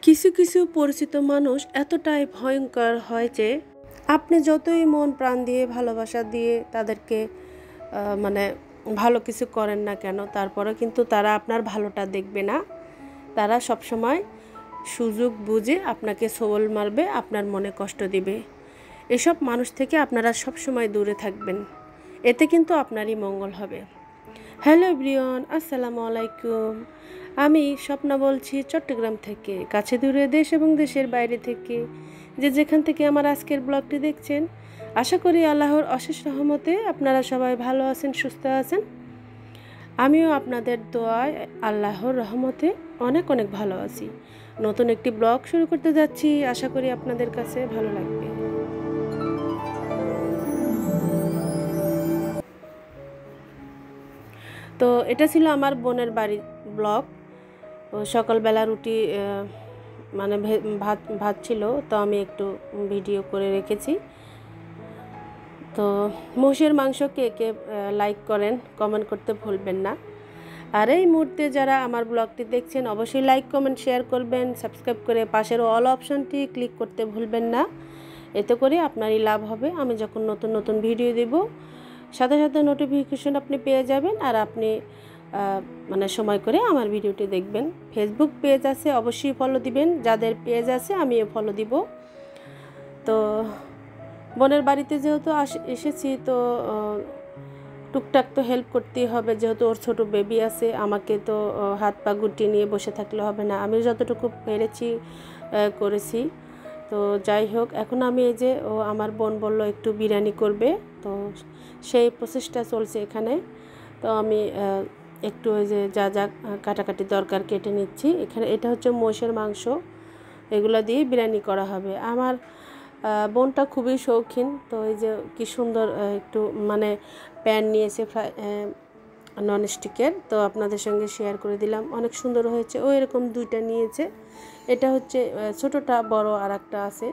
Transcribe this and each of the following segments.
কিছু কিছু পরিচিত মানুষ এতটাই ভয়ঙ্কর হয় যে আপনি যতই মন প্রাণ দিয়ে ভালোবাসা দিয়ে তাদেরকে মানে ভালো কিছু করেন না কেন, তারপরে কিন্তু তারা আপনার ভালোটা দেখবে না। তারা সবসময় সুযোগ বুঝে আপনাকে ছোবল মারবে, আপনার মনে কষ্ট দিবে। এসব মানুষ থেকে আপনারা সবসময় দূরে থাকবেন, এতে কিন্তু আপনারই মঙ্গল হবে। হ্যালো এভরিওয়ান, আসসালামু আলাইকুম। আমি স্বপ্না বলছি চট্টগ্রাম থেকে, কাছে দূরে দেশ এবং দেশের বাইরে থেকে যে যেখান থেকে আমার আজকের ব্লগটি দেখছেন। আশা করি আল্লাহর অশেষ রহমতে আপনারা সবাই ভালো আছেন, সুস্থ আছেন। আমিও আপনাদের দোয়ায় আল্লাহর রহমতে অনেক অনেক ভালো আছি। নতুন একটি ব্লগ শুরু করতে যাচ্ছি, আশা করি আপনাদের কাছে ভালো লাগবে। তো এটা ছিল আমার বোনের বাড়ির ব্লগ। সকালবেলা রুটি মানে ভাত ছিল, তো আমি একটু ভিডিও করে রেখেছি। তো মোষের মাংস কে কে লাইক করেন, কমেন্ট করতে ভুলবেন না। আর এই মুহূর্তে যারা আমার ব্লগটি দেখছেন অবশ্যই লাইক কমেন্ট শেয়ার করবেন, সাবস্ক্রাইব করে পাশের অল অপশনটি ক্লিক করতে ভুলবেন না। এতে করে আপনারই লাভ হবে। আমি যখন নতুন নতুন ভিডিও দেব সাথে সাথে নোটিফিকেশন আপনি পেয়ে যাবেন, আর আপনি মানে সময় করে আমার ভিডিওটি দেখবেন। ফেসবুক পেজ আছে, অবশ্যই ফলো দিবেন। যাদের পেজ আছে আমিও ফলো দিব। তো বোনের বাড়িতে যেহেতু এসেছি, তো টুকটাক তো হেল্প করতেই হবে, যেহেতু ওর ছোট বেবি আছে। আমাকে তো হাত পা গুটিয়ে নিয়ে বসে থাকলে হবে না, আমি যতটুকু পেরেছি করেছি। তো যাই হোক, এখন আমি এই যে আমার বোন বলল একটু বিরিয়ানি করবে, তো সেই প্রসেসটা চলছে এখানে। তো আমি একটু ওই যে যা যা কাটাকাটি দরকার কেটে নিচ্ছি। এখানে এটা হচ্ছে মোষের মাংস, এগুলো দিয়ে বিরিয়ানি করা হবে। আমার বোনটা খুবই শৌখিন, তো এই যে কি সুন্দর একটু মানে প্যান নিয়েছে ননস্টিকের, তো আপনাদের সঙ্গে শেয়ার করে দিলাম। অনেক সুন্দর হয়েছে। ও এরকম দুইটা নিয়েছে, এটা হচ্ছে ছোটোটা, বড় আর একটা আছে।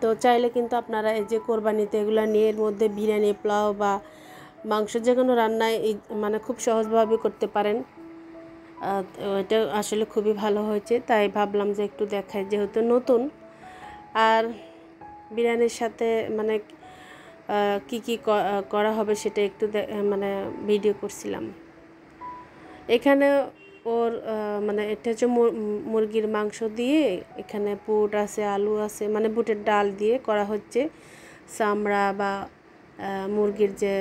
তো চাইলে কিন্তু আপনারা এই যে কোরবানিতে এগুলো নিয়ে এর মধ্যে বিরিয়ানি, পোলাও বা মাংস যে কোনো রান্নায় এই মানে খুব সহজভাবে করতে পারেন। এটা আসলে খুবই ভালো হয়েছে, তাই ভাবলাম যে একটু দেখাই যেহেতু নতুন। আর বিরিয়ানির সাথে মানে কি কি করা হবে সেটা একটু মানে ভিডিও করছিলাম। এখানে ওর মানে এটা হচ্ছে মুরগির মাংস দিয়ে, এখানে বুট আছে, আলু আছে, মানে বুটের ডাল দিয়ে করা হচ্ছে। চামড়া বা মুরগির যে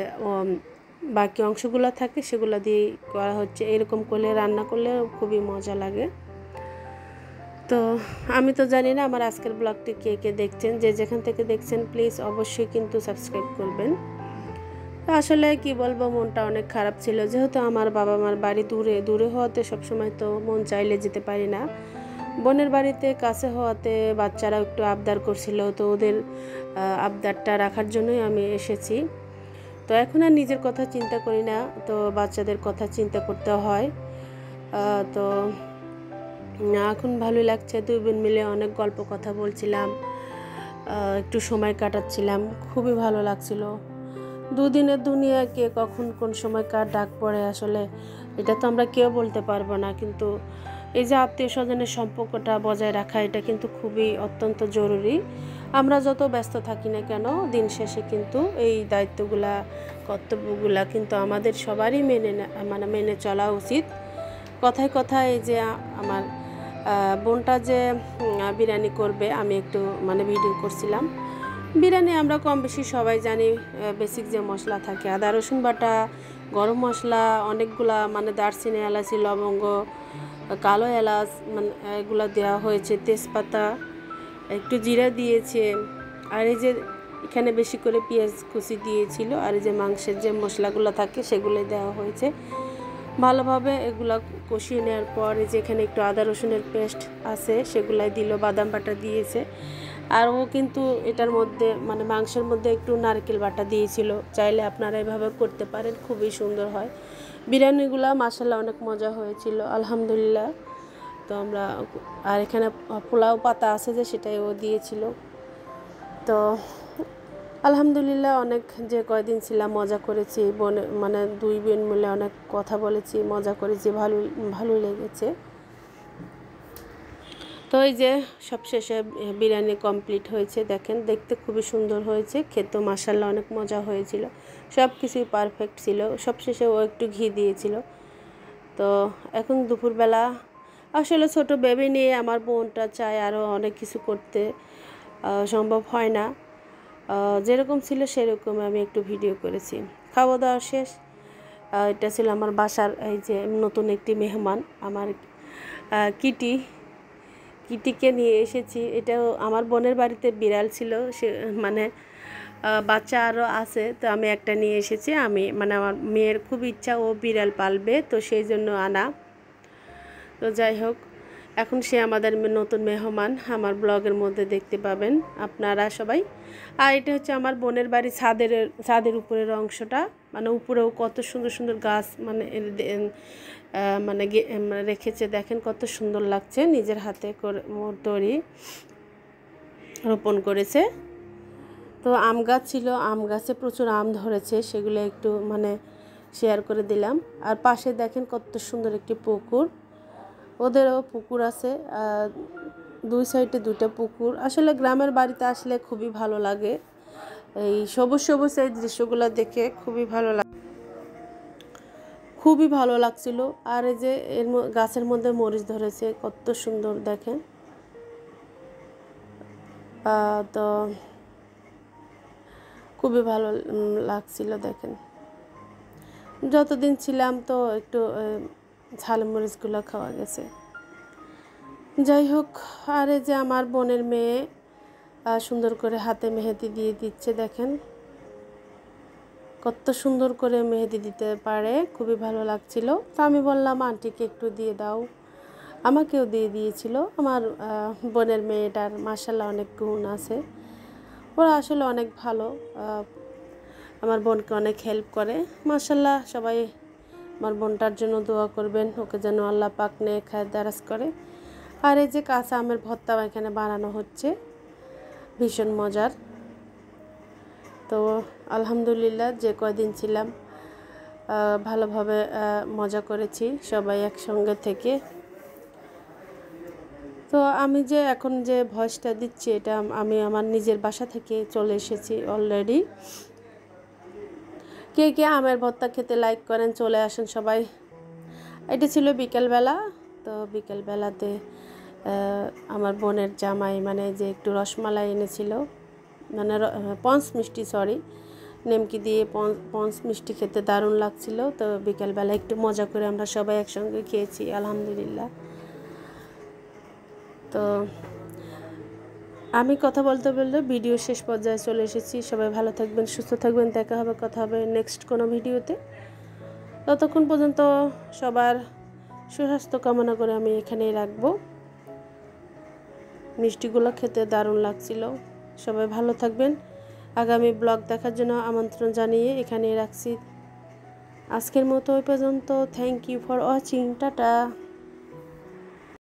বাকি অংশগুলো থাকে সেগুলো দিয়ে করা হচ্ছে। এরকম করলে রান্না করলে খুবই মজা লাগে। তো আমি তো জানি না আমার আজকের ব্লগটি কে কে দেখছেন, যে যেখান থেকে দেখছেন প্লিজ অবশ্যই কিন্তু সাবস্ক্রাইব করবেন। আসলে কি বলবো, মনটা অনেক খারাপ ছিল, যেহেতু আমার বাবা মার বাড়ি দূরে দূরে হওয়াতে সবসময় তো মন চাইলে যেতে পারি না। বোনের বাড়িতে কাছে হওয়াতে বাচ্চারা একটু আবদার করছিল, তো ওদের আবদারটা রাখার জন্যই আমি এসেছি। তো এখন আর নিজের কথা চিন্তা করি না, তো বাচ্চাদের কথা চিন্তা করতে হয়। তো এখন ভালোই লাগছে, দুই বোন মিলে অনেক গল্প কথা বলছিলাম, একটু সময় কাটাচ্ছিলাম, খুবই ভালো লাগছিল। দুদিনের দুনিয়া কে কখন কোন সময় কার ডাক পড়ে আসলে এটা তো আমরা কেউ বলতে পারবো না, কিন্তু এই যে আত্মীয় স্বজনের সম্পর্কটা বজায় রাখা, এটা কিন্তু খুবই অত্যন্ত জরুরি। আমরা যত ব্যস্ত থাকি না কেন, দিন শেষে কিন্তু এই দায়িত্বগুলা, কর্তব্যগুলা কিন্তু আমাদের সবারই মেনে চলা উচিত। কথায় কথায় এই যে আমার বোনটা যে বিরিয়ানি করবে, আমি একটু মানে ভিডিও করছিলাম। বিরিয়ানি আমরা কম বেশি সবাই জানি, বেসিক যে মশলা থাকে আদা রসুন বাটা, গরম মশলা অনেকগুলা, মানে দারচিনি, এলাচি, লবঙ্গ, কালো এলাচ, মানে এগুলো দেওয়া হয়েছে, তেজপাতা, একটু জিরা দিয়েছে। আর এই যে এখানে বেশি করে পেঁয়াজ কুচি দিয়েছিল, আর এই যে মাংসের যে মশলাগুলো থাকে সেগুলোই দেওয়া হয়েছে। ভালোভাবে এগুলা কষিয়ে নেওয়ার পর এই যে এখানে একটু আদা রসুনের পেস্ট আছে সেগুলাই দিল, বাদাম বাটা দিয়েছে। আর ও কিন্তু এটার মধ্যে মানে মাংসের মধ্যে একটু নারকেল বাটা দিয়েছিল। চাইলে আপনারা এভাবে করতে পারেন, খুবই সুন্দর হয় বিরিয়ানিগুলো। মাশাআল্লাহ অনেক মজা হয়েছিল, আলহামদুলিল্লাহ। তো আমরা আর এখানে পোলাও পাতা আছে যে সেটাই ও দিয়েছিল। তো আলহামদুলিল্লাহ অনেক যে কয়দিন ছিলাম মজা করেছি, মানে দুই বোন মিলে অনেক কথা বলেছি, মজা করেছি, ভালোই লেগেছে। তো এই যে সবশেষে বিরিয়ানি কমপ্লিট হয়েছে, দেখেন দেখতে খুবই সুন্দর হয়েছে, খেতে মাশাআল্লাহ অনেক মজা হয়েছিল, সব কিছুই পারফেক্ট ছিল। সবশেষে ও একটু ঘি দিয়েছিল। তো এখন দুপুরবেলা আসলে ছোট বেবি নিয়ে আমার বোনটা চায় আরও অনেক কিছু করতে, সম্ভব হয় না। যেরকম ছিল সেরকম আমি একটু ভিডিও করেছি। খাওয়া দাওয়া শেষ। এটা ছিল আমার বাসার এই যে নতুন একটি মেহমান, আমার কিটিকে নিয়ে এসেছি। এটাও আমার বোনের বাড়িতে বিড়াল ছিল, সে মানে বাচ্চা আরও আছে, তো আমি একটা নিয়ে এসেছি। আমি মানে আমার মেয়ের খুব ইচ্ছা ও বিড়াল পালবে, তো সেই জন্য আনা। তো যাই হোক, এখন সে আমাদের নতুন মেহমান, আমার ব্লগের মধ্যে দেখতে পাবেন আপনারা সবাই। আর এটা হচ্ছে আমার বোনের বাড়ি ছাদের উপরের অংশটা, মানে উপরেও কত সুন্দর সুন্দর গাছ মানে রেখেছে, দেখেন কত সুন্দর লাগছে, নিজের হাতে করে তৈরি রোপণ করেছে। তো আম গাছ ছিল, আম গাছে প্রচুর আম ধরেছে, সেগুলো একটু মানে শেয়ার করে দিলাম। আর পাশে দেখেন কত সুন্দর একটি পুকুর, ওদেরও পুকুর আছে, দুই সাইডে দুটো পুকুর। আসলে গ্রামের বাড়িতে আসলে খুবই ভালো লাগে, এই সবুজ সবুজ এই দৃশ্যগুলো দেখে খুবই ভালো লাগছিল। আর এই যে গাছের মধ্যে মরিচ ধরেছে, কত সুন্দর দেখেন। তো খুবই ভালো লাগছিল দেখেন। যতদিন ছিলাম তো একটু ঝাল মরিচগুলো খাওয়া গেছে। যাই হোক, আর এই যে আমার বোনের মেয়ে সুন্দর করে হাতে মেহেদি দিয়ে দিচ্ছে, দেখেন কত সুন্দর করে মেহেদি দিতে পারে, খুবই ভালো লাগছিল। তো আমি বললাম আন্টিকে একটু দিয়ে দাও, আমাকেও দিয়ে দিয়েছিল। আমার বোনের মেয়েটার মাশাআল্লাহ অনেক গুণ আছে, ওরা আসলে অনেক ভালো, আমার বোনকে অনেক হেল্প করে মাশাআল্লাহ। সবাই আমার বোনটার জন্য দোয়া করবেন, ওকে যেন আল্লাহ পাক নেক হায়াত দারাজ করে। আর এই যে কাঁচা আমের ভর্তা এখানে বানানো হচ্ছে, ভীষণ মজার। তো আলহামদুলিল্লাহ যে কয়দিন ছিলাম ভালোভাবে মজা করেছি সবাই একসঙ্গে থেকে। তো আমি যে এখন যে ভয়েসটা দিচ্ছি, এটা আমি আমার নিজের বাসা থেকে চলে এসেছি অলরেডি। কে কে আমের ভর্তা খেতে লাইক করেন চলে আসেন সবাই। এটা ছিল বিকেলবেলা। তো বিকেলবেলাতে আমার বোনের জামাই মানে যে একটু রসমালাই এনেছিল, মানে পঞ্চ মিষ্টি, সরি নেমকি দিয়ে পঞ্চ মিষ্টি খেতে দারুণ লাগছিল। তো বিকেলবেলা একটু মজা করে আমরা সবাই একসঙ্গে খেয়েছি আলহামদুলিল্লাহ। তো আমি কথা বলতে বলতে ভিডিও শেষ পর্যায়ে চলে এসেছি। সবাই ভালো থাকবেন, সুস্থ থাকবেন, দেখা হবে, কথা হবে নেক্সট কোনো ভিডিওতে। ততক্ষণ পর্যন্ত সবার সুস্বাস্থ্য কামনা করে আমি এখানেই রাখবো। মিষ্টিগুলো খেতে দারুণ লাগছিল। সবাই ভালো থাকবেন। আগামী ব্লগ দেখার জন্য আমন্ত্রণ জানিয়ে এখানেই রাখছি। আজকের মতো ওই পর্যন্ত। Thank you for watching. Tata.